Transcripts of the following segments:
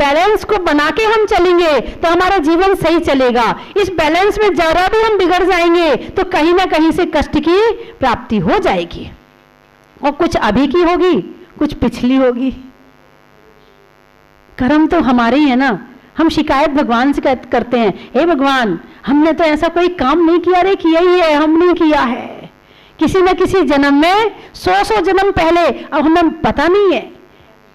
Balance को बना के हम चलेंगे तो हमारा जीवन सही चलेगा। इस बैलेंस में जरा भी हम बिगड़ जाएंगे तो कहीं ना कहीं से कष्ट की प्राप्ति हो जाएगी, और कुछ अभी की होगी, कुछ पिछली होगी। कर्म तो हमारे ही है ना। हम शिकायत भगवान से करते हैं, हे भगवान हमने तो ऐसा कोई काम नहीं किया रे, किया ही है, हम नहीं किया है किसी न किसी जन्म में, 100 जन्म पहले, अब हमें पता नहीं है,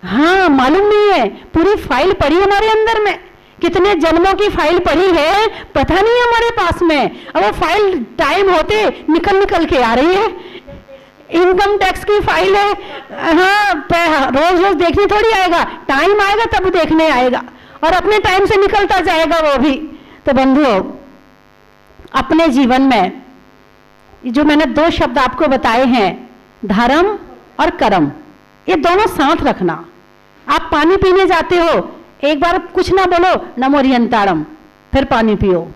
हाँ मालूम नहीं है। पूरी फाइल पड़ी हमारे अंदर में, कितने जन्मों की फाइल पड़ी है पता नहीं है हमारे पास में। अब वो फाइल टाइम होते निकल के आ रही है। इनकम टैक्स की फाइल है, हाँ रोज रोज देखने थोड़ी आएगा, टाइम आएगा तब देखने आएगा, और अपने टाइम से निकलता जाएगा वो भी। तो बंधुओं, अपने जीवन में जो मैंने 2 शब्द आपको बताए हैं, धर्म और कर्म, ये दोनों साथ रखना। आप पानी पीने जाते हो, एक बार कुछ ना बोलो नमो रियंताड़म, फिर पानी पियो,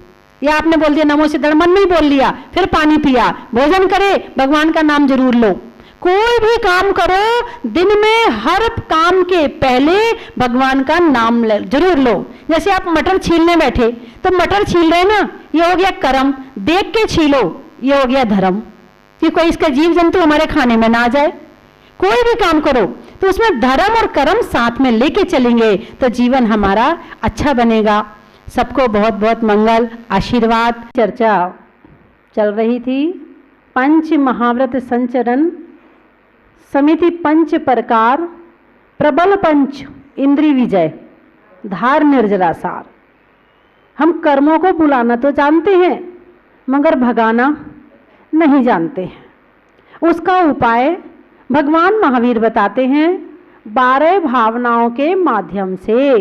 या आपने बोल दिया नमो सिद्धम, मन में ही बोल लिया, फिर पानी पिया। भोजन करे, भगवान का नाम जरूर लो। कोई भी काम करो, दिन में हर काम के पहले भगवान का नाम जरूर लो। जैसे आप मटर छीलने बैठे तो मटर छील रहे ना, ये हो गया कर्म, देख के छीलो, ये हो गया धर्म, कि कोई इसका जीव जंतु हमारे खाने में ना आ जाए। कोई भी काम करो तो उसमें धर्म और कर्म साथ में लेके चलेंगे तो जीवन हमारा अच्छा बनेगा। सबको बहुत बहुत मंगल आशीर्वाद। चर्चा चल रही थी पंच महाव्रत संचरण समिति, पंच प्रकार, प्रबल पंच, इंद्री विजय, धार निर्जरा सार। हम कर्मों को बुलाना तो जानते हैं मगर भगाना नहीं जानते हैं। उसका उपाय भगवान महावीर बताते हैं 12 भावनाओं के माध्यम से।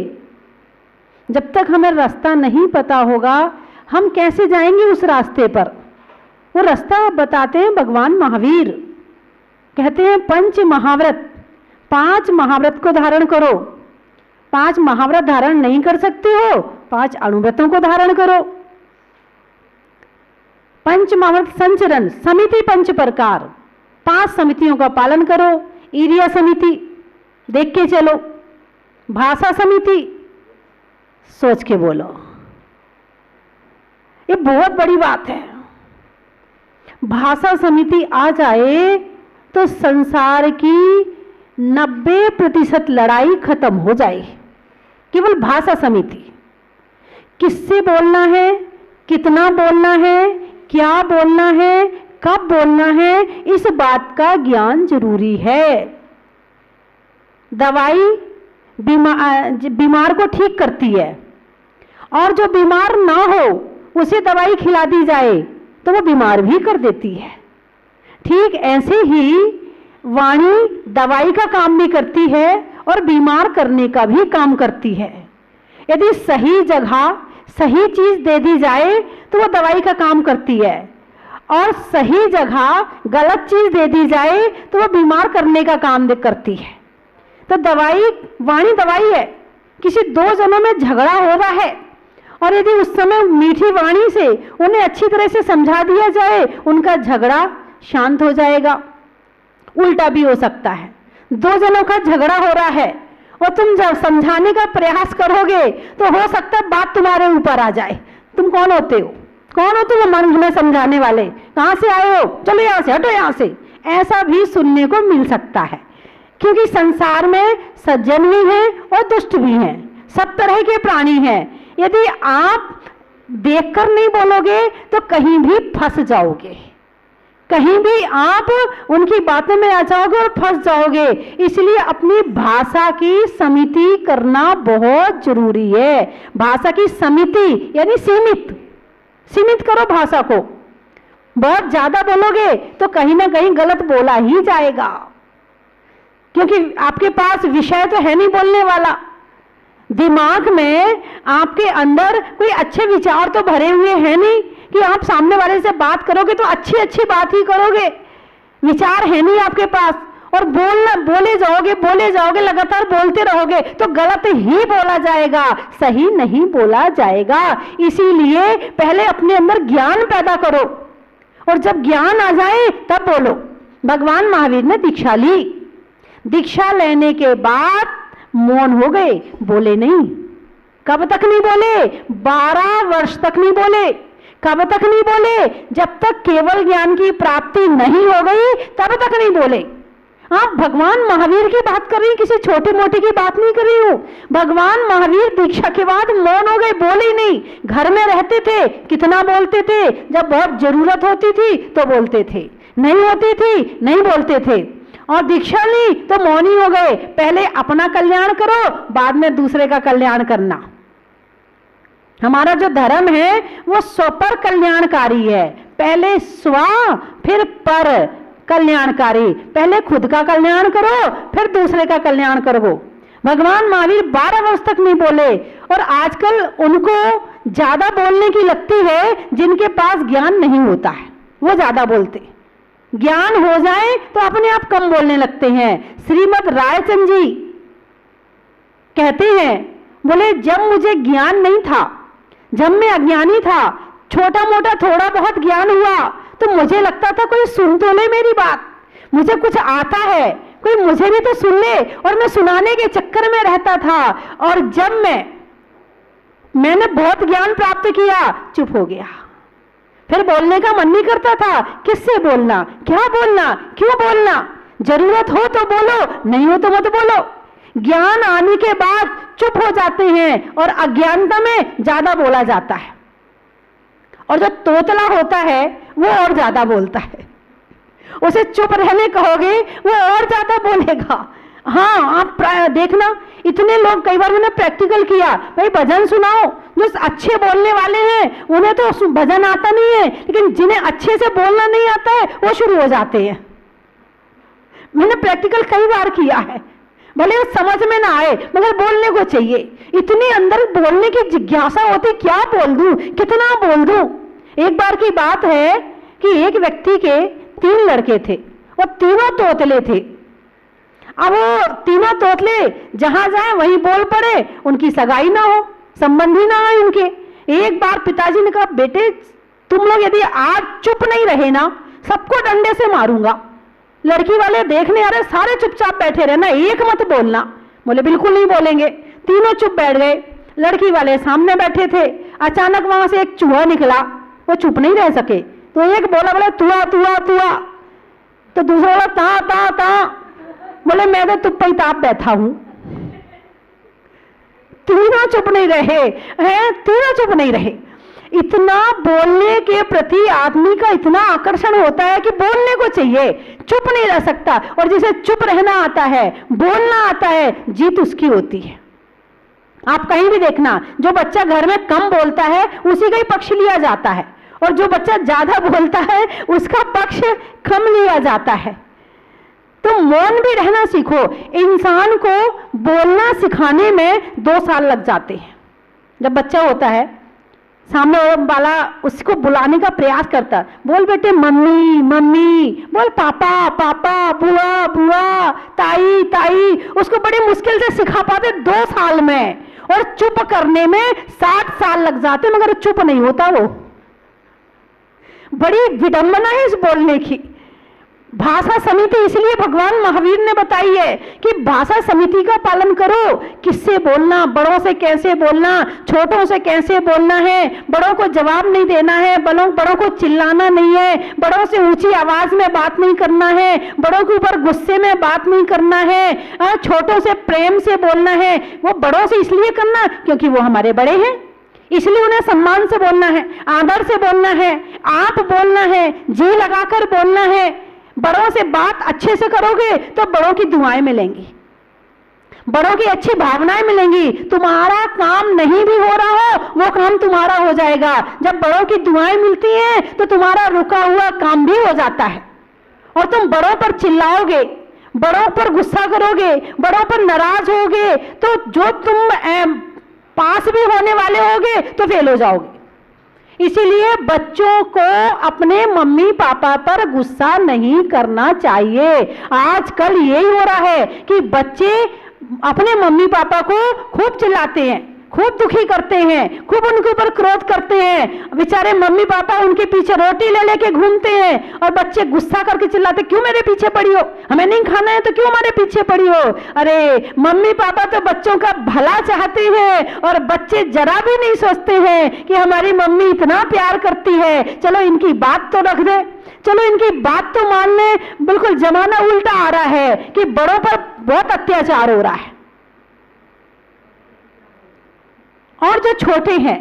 जब तक हमें रास्ता नहीं पता होगा हम कैसे जाएंगे उस रास्ते पर। वो रास्ता बताते हैं भगवान महावीर। कहते हैं पंच महाव्रत, 5 महाव्रत को धारण करो। 5 महाव्रत धारण नहीं कर सकते हो, 5 अणुव्रतों को धारण करो। पंच महाव्रत संचरण समिति, पंच प्रकार, 5 समितियों का पालन करो। ईर्ष्या समिति, देख के चलो। भाषा समिति, सोच के बोलो। ये बहुत बड़ी बात है। भाषा समिति आ जाए तो संसार की 90% लड़ाई खत्म हो जाए। केवल भाषा समिति, किससे बोलना है, कितना बोलना है, क्या बोलना है, कब बोलना है, इस बात का ज्ञान जरूरी है। दवाई बीमार को ठीक करती है, और जो बीमार ना हो उसे दवाई खिला दी जाए तो वो बीमार भी कर देती है। ठीक ऐसे ही वाणी दवाई का काम भी करती है और बीमार करने का भी काम करती है। यदि सही जगह सही चीज दे दी जाए तो वो दवाई का काम करती है, और सही जगह गलत चीज दे दी जाए तो वो बीमार करने का काम करती है। तो दवाई, वाणी दवाई है। किसी 2 जनों में झगड़ा हो रहा है और यदि उस समय मीठी वाणी से उन्हें अच्छी तरह से समझा दिया जाए, उनका झगड़ा शांत हो जाएगा। उल्टा भी हो सकता है, 2 जनों का झगड़ा हो रहा है और तुम जब समझाने का प्रयास करोगे तो हो सकता है बात तुम्हारे ऊपर आ जाए। तुम कौन होते हो, कौन हो तुम हमें समझाने वाले, कहां से आए हो, चलो यहां से, हटो यहां से। ऐसा भी सुनने को मिल सकता है, क्योंकि संसार में सज्जन भी हैं और दुष्ट भी हैं, सब तरह के प्राणी हैं। यदि आप देखकर नहीं बोलोगे तो कहीं भी फंस जाओगे, कहीं भी आप उनकी बातों में आ जाओगे और फंस जाओगे। इसलिए अपनी भाषा की समिति करना बहुत जरूरी है। भाषा की समिति यानी सीमित करो भाषा को। बहुत ज्यादा बोलोगे तो कहीं ना कहीं गलत बोला ही जाएगा, क्योंकि आपके पास विषय तो है नहीं बोलने वाला। दिमाग में आपके अंदर कोई अच्छे विचार तो भरे हुए हैं नहीं कि आप सामने वाले से बात करोगे तो अच्छी बात ही करोगे। विचार है नहीं आपके पास, और बोले जाओगे, लगातार बोलते रहोगे तो गलत ही बोला जाएगा, सही नहीं बोला जाएगा। इसीलिए पहले अपने अंदर ज्ञान पैदा करो, और जब ज्ञान आ जाए तब बोलो। भगवान महावीर ने दीक्षा ली, दीक्षा लेने के बाद मौन हो गए, बोले नहीं। कब तक नहीं बोले? 12 वर्ष तक नहीं बोले। कब तक नहीं बोले? जब तक केवल ज्ञान की प्राप्ति नहीं हो गई तब तक नहीं बोले। आप भगवान महावीर की बात कर रही, किसी छोटे मोटे की बात नहीं कर रही हूं। भगवान महावीर दीक्षा के बाद मौन हो गए, बोले ही नहीं। घर में रहते थे, कितना बोलते थे, जब बहुत जरूरत होती थी तो बोलते थे, नहीं होती थी नहीं बोलते थे। और दीक्षा ली तो मौन ही हो गए। पहले अपना कल्याण करो, बाद में दूसरे का कल्याण करना। हमारा जो धर्म है वो स्वपर कल्याणकारी है। पहले स्व फिर पर कल्याणकारी। पहले खुद का कल्याण करो फिर दूसरे का कल्याण करो। भगवान महावीर 12 वर्ष तक नहीं बोले, और आजकल उनको ज्यादा बोलने की लगती है जिनके पास ज्ञान नहीं होता है, वो ज्यादा बोलते। ज्ञान हो जाए तो अपने आप कम बोलने लगते हैं। श्रीमद् रायचंद जी कहते हैं, बोले जब मुझे ज्ञान नहीं था, जब मैं अज्ञानी था, छोटा मोटा थोड़ा बहुत ज्ञान हुआ तो मुझे लगता था कोई सुन तो ले मेरी बात, मुझे कुछ आता है, कोई मुझे भी तो सुन ले, और मैं सुनाने के चक्कर में रहता था। और जब मैंने बहुत ज्ञान प्राप्त किया, चुप हो गया, फिर बोलने का मन नहीं करता था। किससे बोलना, क्या बोलना, क्यों बोलना? जरूरत हो तो बोलो, नहीं हो तो मत बोलो। ज्ञान आने के बाद चुप हो जाते हैं और अज्ञानता में ज्यादा बोला जाता है। और जो तोतला होता है वो और ज्यादा बोलता है, उसे चुप रहने कहोगे वो और ज्यादा बोलेगा। हाँ, आप देखना, इतने लोग, कई बार मैंने प्रैक्टिकल किया, भाई भजन सुनाओ। जो अच्छे बोलने वाले हैं उन्हें तो भजन आता नहीं है, लेकिन जिन्हें अच्छे से बोलना नहीं आता है वो शुरू हो जाते हैं। मैंने प्रैक्टिकल कई बार किया है, भले वो समझ में ना आए मगर बोलने को चाहिए। इतनी अंदर बोलने की जिज्ञासा होती, क्या बोल दूं, कितना बोल दूं। एक बार की बात है कि एक व्यक्ति के 3 लड़के थे और तीनों तोतले थे। अब वो तीनों तोतले जहां जाए वहीं बोल पड़े, उनकी सगाई ना हो, संबंधी ना आए उनके। एक बार पिताजी ने कहा, बेटे तुम लोग यदि आज चुप नहीं रहे ना, सबको डंडे से मारूंगा। लड़की वाले देखने आ रहे, सारे चुपचाप बैठे रहना, एक मत बोलना। बोले बिल्कुल नहीं बोलेंगे। तीनों चुप बैठ गए। लड़की वाले सामने बैठे थे, अचानक वहां से एक चूहा निकला, वो चुप नहीं रह सके, तो एक बोला, बोले तुआ तुआ तुआ, तो दूसरा बोला ता ता ता, बोले मैं तो तुप्पा ही ताप बैठा हूं। तीनों चुप नहीं रहे हैं, तीनों चुप नहीं रहे। इतना बोलने के प्रति आदमी का इतना आकर्षण होता है कि बोलने को चाहिए, चुप नहीं रह सकता। और जिसे चुप रहना आता है, बोलना आता है, जीत उसकी होती है। आप कहीं भी देखना, जो बच्चा घर में कम बोलता है उसी का ही पक्ष लिया जाता है, और जो बच्चा ज्यादा बोलता है उसका पक्ष कम लिया जाता है। तो मौन भी रहना सीखो। इंसान को बोलना सिखाने में 2 साल लग जाते हैं। जब बच्चा होता है, सामने वाला उसको बुलाने का प्रयास करता, बोल बेटे मम्मी मम्मी, बोल पापा पापा, बुआ बुआ, ताई ताई, उसको बड़ी मुश्किल से सिखा पाते 2 साल में, और चुप करने में 60 साल लग जाते, मगर चुप नहीं होता वो। बड़ी विडंबना है इस बोलने की। भाषा समिति इसलिए भगवान महावीर ने बताई है कि भाषा समिति का पालन करो। किससे बोलना, बड़ों से कैसे बोलना, छोटों से कैसे बोलना है, बड़ों को जवाब नहीं देना है, बड़ों को चिल्लाना नहीं है, बड़ों से ऊंची आवाज में बात नहीं करना है, बड़ों के ऊपर गुस्से में बात नहीं करना है, छोटों से प्रेम से बोलना है। वो बड़ों से इसलिए करना क्योंकि वो हमारे बड़े हैं, इसलिए उन्हें सम्मान से बोलना है, आदर से बोलना है, आप बोलना है, जी लगाकर बोलना है। बड़ों से बात अच्छे से करोगे तो बड़ों की दुआएं मिलेंगी, बड़ों की अच्छी भावनाएं मिलेंगी। तुम्हारा काम नहीं भी हो रहा हो, वो काम तुम्हारा हो जाएगा। जब बड़ों की दुआएं मिलती हैं तो तुम्हारा रुका हुआ काम भी हो जाता है। और तुम बड़ों पर चिल्लाओगे, बड़ों पर गुस्सा करोगे, बड़ों पर नाराज होगे, तो जो तुम पास भी होने वाले होगे तो फेल हो जाओगे। इसीलिए बच्चों को अपने मम्मी पापा पर गुस्सा नहीं करना चाहिए। आजकल यही हो रहा है कि बच्चे अपने मम्मी पापा को खूब चिल्लाते हैं, खूब दुखी करते हैं, खूब उनके ऊपर क्रोध करते हैं। बेचारे मम्मी पापा उनके पीछे रोटी ले लेके घूमते हैं और बच्चे गुस्सा करके चिल्लाते, क्यों मेरे पीछे पड़ी हो, हमें नहीं खाना है तो क्यों हमारे पीछे पड़ी हो। अरे मम्मी पापा तो बच्चों का भला चाहते हैं और बच्चे जरा भी नहीं सोचते हैं कि हमारी मम्मी इतना प्यार करती है, चलो इनकी बात तो रख दे, चलो इनकी बात तो मान ले। बिल्कुल जमाना उल्टा आ रहा है कि बड़ों पर बहुत अत्याचार हो रहा है। और जो छोटे हैं,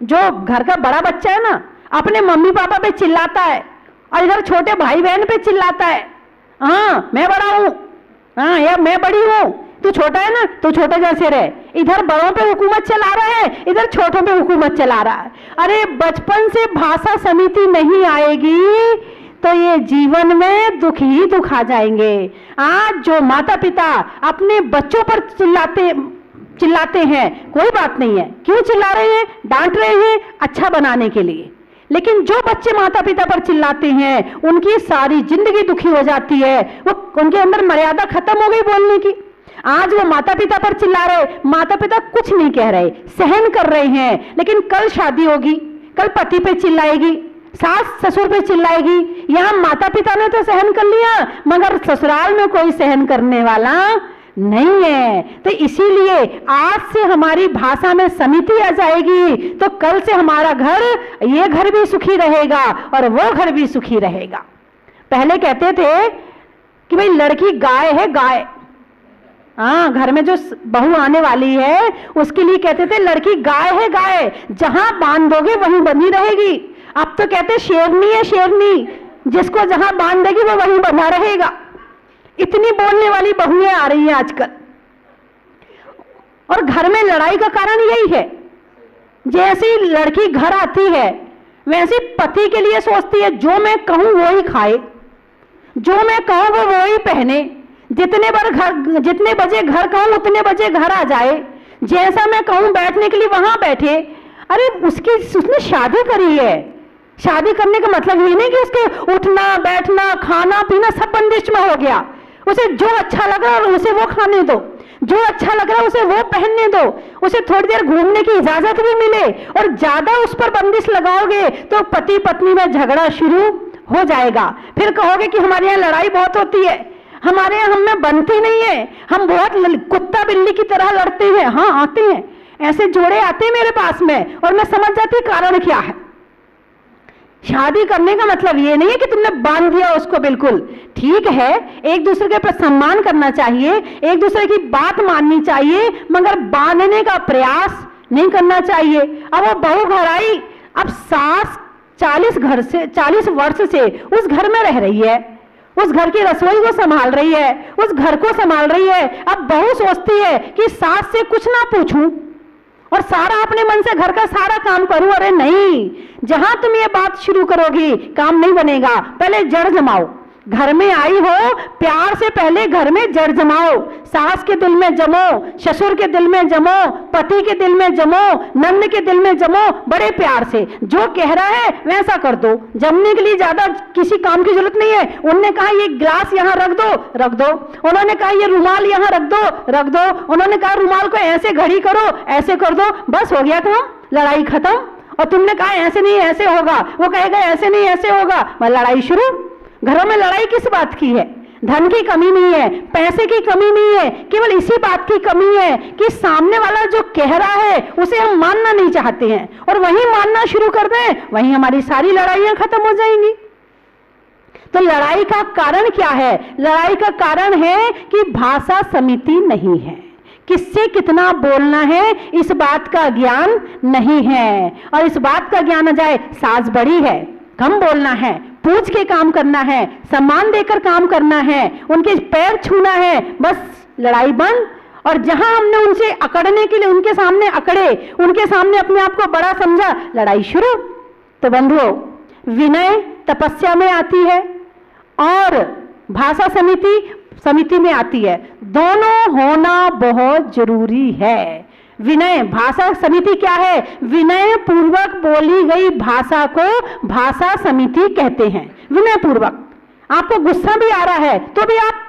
जो घर का बड़ा बच्चा है ना, अपने मम्मी पापा पे चिल्लाता है और इधर छोटे भाई बहन पे चिल्लाता है, हाँ मैं बड़ा हूं, हाँ यार मैं बड़ी हूं, तू छोटा है ना, तू छोटे जैसे रहे। इधर बड़ों पे हुकूमत चला रहा है, इधर छोटों पे हुकूमत चला रहा है। अरे बचपन से भाषा समिति नहीं आएगी तो ये जीवन में दुख ही दुख आ जाएंगे। आज जो माता पिता अपने बच्चों पर चिल्लाते हैं, कोई बात नहीं है, क्यों चिल्ला रहे हैं, डांट रहे हैं, अच्छा बनाने के लिए। लेकिन जो बच्चे माता पिता पर चिल्लाते हैं उनकी सारी जिंदगी दुखी हो जाती है, वो उनके अंदर मर्यादा खत्म हो गई बोलने की। आज वो माता पिता पर चिल्ला रहे, माता पिता कुछ नहीं कह रहे, सहन कर रहे हैं, लेकिन कल शादी होगी, कल पति पे चिल्लाएगी, सास ससुर पे चिल्लाएगी। यहां माता पिता ने तो सहन कर लिया मगर ससुराल में कोई सहन करने वाला नहीं है। तो इसीलिए आज से हमारी भाषा में समिति आ जाएगी तो कल से हमारा घर, ये घर भी सुखी रहेगा और वो घर भी सुखी रहेगा। पहले कहते थे कि भाई लड़की गाय है, गाय, हाँ घर में जो बहू आने वाली है उसके लिए कहते थे लड़की गाय है, गाय, जहां बांध दोगे वहीं बंधी रहेगी। अब तो कहते शेरनी है, शेरनी, जिसको जहां बांध देगी वो वहीं बंधा रहेगा। इतनी बोलने वाली बहुएं आ रही हैं आजकल। और घर में लड़ाई का कारण यही है, जैसी लड़की घर आती है वैसे पति के लिए सोचती है जो मैं कहूं वो ही खाए, जो मैं कहूं वो ही पहने, जितने बजे घर कहूं उतने बजे घर आ जाए, जैसा मैं कहूं बैठने के लिए वहां बैठे। अरे उसने शादी करी है, शादी करने का मतलब ये नहीं कि उसके उठना बैठना खाना पीना सब बंदिश में हो गया। उसे जो अच्छा लग रहा है उसे वो खाने दो, जो अच्छा लग रहा है उसे वो पहनने दो, उसे थोड़ी देर घूमने की इजाजत भी मिले। और ज्यादा उस पर बंदिश लगाओगे तो पति पत्नी में झगड़ा शुरू हो जाएगा। फिर कहोगे कि हमारे यहाँ लड़ाई बहुत होती है, हमारे यहाँ हम में बनती नहीं है, हम बहुत कुत्ता बिल्ली की तरह लड़ते हैं। हाँ आते हैं, ऐसे जोड़े आते हैं मेरे पास में और मैं समझ जाती कारण क्या है। शादी करने का मतलब ये नहीं है कि तुमने बांध दिया उसको। बिल्कुल ठीक है, एक दूसरे के प्रति सम्मान करना चाहिए, एक दूसरे की बात माननी चाहिए, मगर बांधने का प्रयास नहीं करना चाहिए। अब वो बहू घर आई, अब सास 40 वर्ष से उस घर में रह रही है, उस घर की रसोई को संभाल रही है, उस घर को संभाल रही है। अब बहू सोचती है कि सास से कुछ ना पूछूं और सारा अपने मन से घर का सारा काम करूं। अरे नहीं, जहां तुम ये बात शुरू करोगी काम नहीं बनेगा। पहले जड़ जमाओ, घर में आई हो प्यार से पहले घर में जड़ जमाओ, सास के दिल में जमो, ससुर के दिल में जमो, पति के दिल में जमो, नंद के दिल में जमो, बड़े प्यार से जो कह रहा है वैसा कर दो। जमने के लिए ज्यादा किसी काम की जरूरत नहीं है। उन्होंने कहा ये ग्लास यहाँ रख दो, रख दो। उन्होंने कहा ये रुमाल यहाँ रख दो, रख दो। उन्होंने कहा रुमाल को ऐसे घड़ी करो, ऐसे कर दो, बस हो गया काम, लड़ाई खत्म। और तुमने कहा ऐसे नहीं ऐसे होगा, वो कहेगा ऐसे नहीं ऐसे होगा, लड़ाई शुरू। घरों में लड़ाई किस बात की है? धन की कमी नहीं है, पैसे की कमी नहीं है, केवल इसी बात की कमी है कि सामने वाला जो कह रहा है उसे हम मानना नहीं चाहते हैं, और वहीं मानना शुरू कर दें वहीं हमारी सारी लड़ाइयां खत्म हो जाएंगी। तो लड़ाई का कारण क्या है? लड़ाई का कारण है कि भाषा समिति नहीं है, किससे कितना बोलना है इस बात का ज्ञान नहीं है। और इस बात का ज्ञान आ जाए सास बड़ी है, कम बोलना है, पूछ के काम करना है, सम्मान देकर काम करना है, उनके पैर छूना है, बस लड़ाई बंद। और जहां हमने उनसे अकड़ने के लिए उनके सामने अकड़े, उनके सामने अपने आप को बड़ा समझा, लड़ाई शुरू। तो बंधुओं, विनय तपस्या में आती है और भाषा समिति में आती है। दोनों होना बहुत जरूरी है। विनय, भाषा समिति क्या है? विनय पूर्वक बोली गई भाषा को भाषा समिति कहते हैं। विनय पूर्वक, आपको गुस्सा भी आ रहा है तो भी आप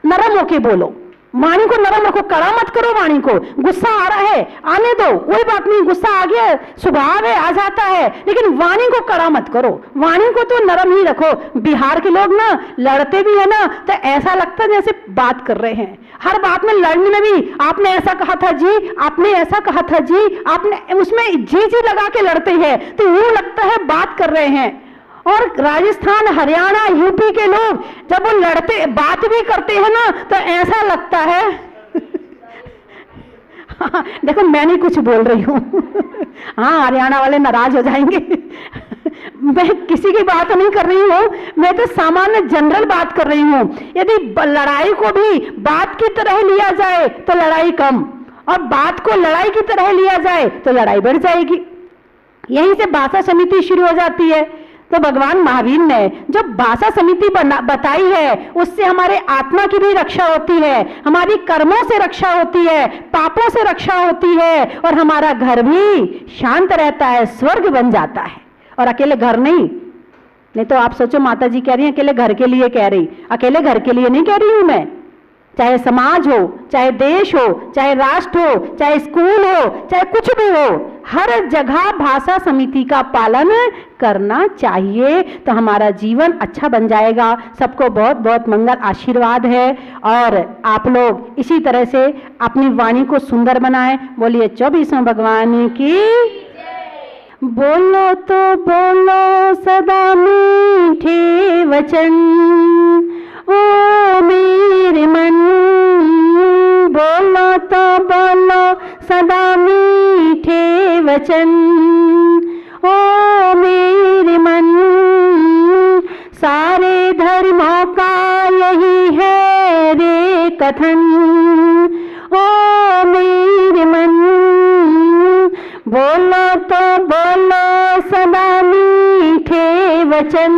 नरम होके बोलो, वाणी को नरम रखो, कड़ा मत करो वाणी को। गुस्सा आ रहा है, आने दो, कोई बात नहीं, गुस्सा आ गया, स्वभाव है, आ जाता है, लेकिन वाणी को कड़ा मत करो, वाणी को तो नरम ही रखो। बिहार के लोग ना लड़ते भी है ना तो ऐसा लगता है जैसे बात कर रहे हैं, हर बात में लड़ने में भी आपने ऐसा कहा था जी, आपने ऐसा कहा था जी, आपने, उसमें जी जी लगा के लड़ते हैं तो यूं लगता है बात कर रहे हैं। और राजस्थान, हरियाणा, यूपी के लोग जब वो लड़ते बात भी करते हैं ना तो ऐसा लगता है हाँ, देखो मैं नहीं कुछ बोल रही हूँ हाँ, हरियाणा वाले नाराज हो जाएंगे मैं किसी की बात नहीं कर रही हूँ, मैं तो सामान्य जनरल बात कर रही हूँ। यदि लड़ाई को भी बात की तरह लिया जाए तो लड़ाई कम, और बात को लड़ाई की तरह लिया जाए तो लड़ाई बढ़ जाएगी। यहीं से भाषा समिति शुरू हो जाती है। तो भगवान महावीर ने जो भाषा समिति बताई है उससे हमारे आत्मा की भी रक्षा होती है, हमारी कर्मों से रक्षा होती है, पापों से रक्षा होती है, और हमारा घर भी शांत रहता है, स्वर्ग बन जाता है। और अकेले घर नहीं तो आप सोचो माता जी कह रही हैं अकेले घर के लिए कह रही, अकेले घर के लिए नहीं कह रही हूं मैं, चाहे समाज हो, चाहे देश हो, चाहे राष्ट्र हो, चाहे स्कूल हो, चाहे कुछ भी हो, हर जगह भाषा समिति का पालन करना चाहिए तो हमारा जीवन अच्छा बन जाएगा। सबको बहुत बहुत मंगल आशीर्वाद है और आप लोग इसी तरह से अपनी वाणी को सुंदर बनाएं। बोलिए 24वें भगवान की। बोलो तो बोलो सदा मीठे वचन, ओ मेरे मन, बोलो तो बोलो सदा मीठे वचन, ओ मेरे मन, सारे धर्मों का यही है रे कथन, ओ मेरे मन, बोलो तो बोलो सदा मीठे वचन।